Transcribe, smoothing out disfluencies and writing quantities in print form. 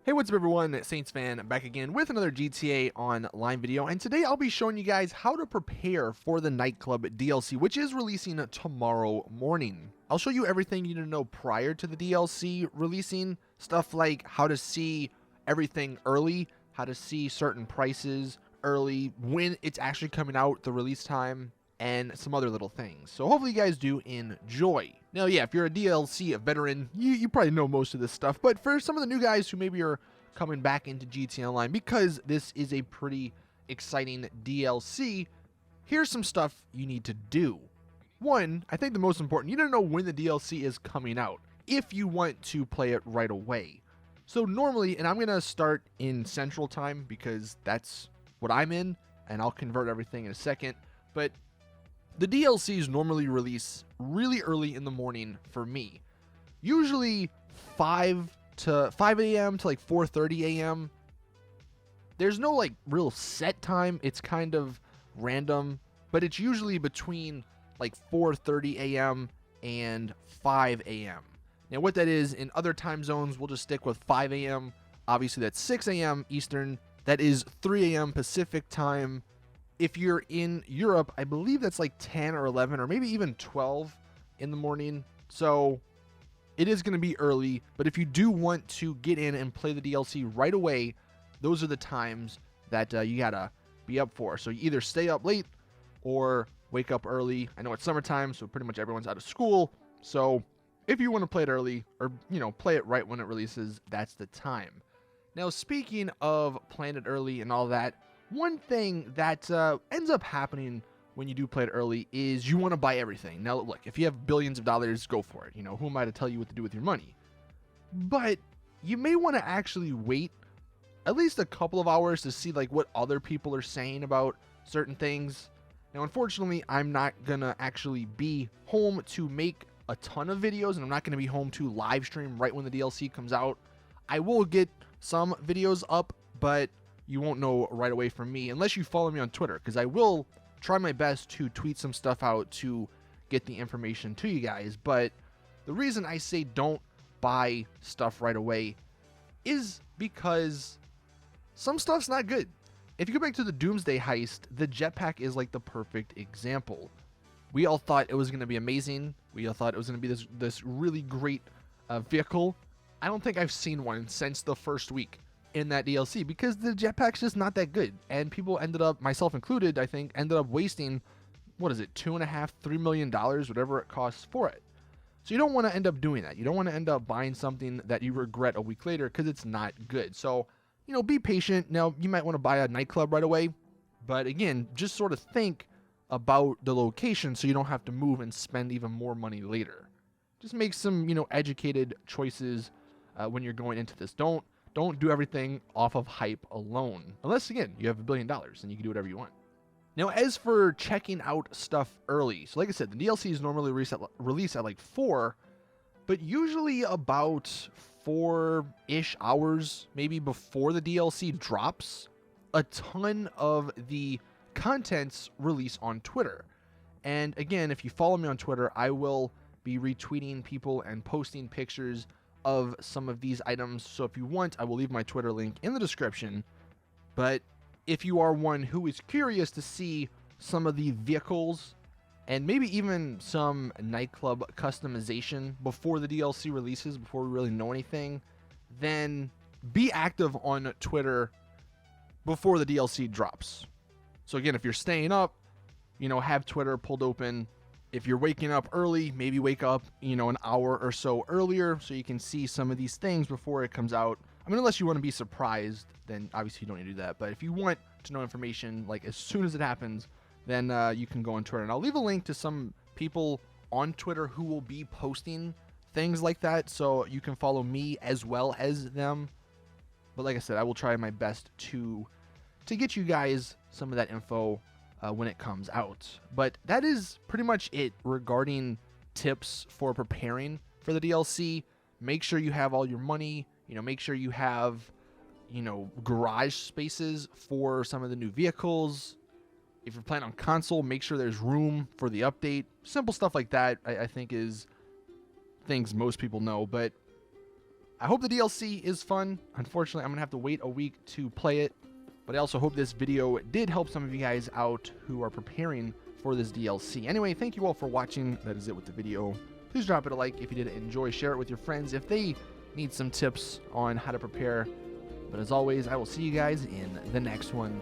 Hey, what's up everyone, Saintsfan back again with another GTA Online video, and today I'll be showing you guys how to prepare for the Nightclub DLC, which is releasing tomorrow morning. I'll show you everything you need to know prior to the DLC releasing, stuff like how to see everything early, how to see certain prices early, when it's actually coming out, the release time, and some other little things. So hopefully you guys do enjoy. Now, yeah, if you're a DLC veteran, you probably know most of this stuff, but for some of the new guys who maybe are coming back into GTA Online, because this is a pretty exciting DLC, here's some stuff you need to do. One, I think the most important, you need to know when the DLC is coming out, if you want to play it right away. So normally, and I'm going to start in Central Time because that's what I'm in, and I'll convert everything in a second, but the DLCs normally release really early in the morning for me. Usually 5 a.m. to like 4:30 a.m. There's no like real set time. It's kind of random, but it's usually between like 4:30 a.m. and 5 a.m. Now what that is in other time zones, we'll just stick with 5 a.m. Obviously that's 6 a.m. Eastern. That is 3 a.m. Pacific time. If you're in Europe, I believe that's like 10 or 11 or maybe even 12 in the morning. So it is going to be early, but if you do want to get in and play the DLC right away, those are the times that you got to be up for. So you either stay up late or wake up early. I know it's summertime, so pretty much everyone's out of school. So if you want to play it early or, play it right when it releases, that's the time. Now, speaking of playing it early and all that, one thing that ends up happening when you do play it early is you want to buy everything. Now, look, if you have billions of dollars, go for it. Who am I to tell you what to do with your money? But you may want to actually wait at least a couple of hours to see like what other people are saying about certain things. Now, unfortunately, I'm not going to actually be home to make a ton of videos, and I'm not going to be home to live stream right when the DLC comes out. I will get some videos up, but you won't know right away from me unless you follow me on Twitter, because I will try my best to tweet some stuff out to get the information to you guys. But the reason I say don't buy stuff right away is because some stuff's not good. If you go back to the Doomsday heist, the jetpack is like the perfect example. We all thought it was going to be amazing. We all thought it was going to be this really great vehicle. I don't think I've seen one since the first week in that DLC because the jetpack's just not that good, and people ended up, myself included, I think, ended up wasting, what is it, $2.5–3 million, whatever it costs for it. So you don't want to end up doing that. You don't want to end up buying something that you regret a week later because it's not good. So, be patient. Now, you might want to buy a Nightclub right away, but again, just sort of think about the location so you don't have to move and spend even more money later. Just make some, educated choices when you're going into this. Don't do everything off of hype alone. Unless, again, you have $1 billion and you can do whatever you want. Now, as for checking out stuff early, so like I said, the DLC is normally released at like 4, but usually about 4-ish hours, maybe before the DLC drops, a ton of the content's release on Twitter. And again, if you follow me on Twitter, I will be retweeting people and posting pictures of some of these items. So if you want, I will leave my Twitter link in the description. But if you are one who is curious to see some of the vehicles and maybe even some Nightclub customization before the DLC releases, before we really know anything, then be active on Twitter before the DLC drops. So again, if you're staying up, have Twitter pulled open. If you're waking up early, maybe wake up, an hour or so earlier so you can see some of these things before it comes out. I mean, unless you want to be surprised, then obviously you don't need to do that. But if you want to know information, like as soon as it happens, then you can go on Twitter. And I'll leave a link to some people on Twitter who will be posting things like that, so you can follow me as well as them. But like I said, I will try my best to get you guys some of that info when it comes out. But that is pretty much it regarding tips for preparing for the DLC. Make sure you have all your money, make sure you have, garage spaces for some of the new vehicles. If you're playing on console, make sure there's room for the update. Simple stuff like that, I think, is things most people know. But I hope the DLC is fun. Unfortunately, I'm going to have to wait a week to play it. But I also hope this video did help some of you guys out who are preparing for this DLC. Anyway, thank you all for watching. That is it with the video. Please drop it a like if you did enjoy. Share it with your friends if they need some tips on how to prepare. But as always, I will see you guys in the next one.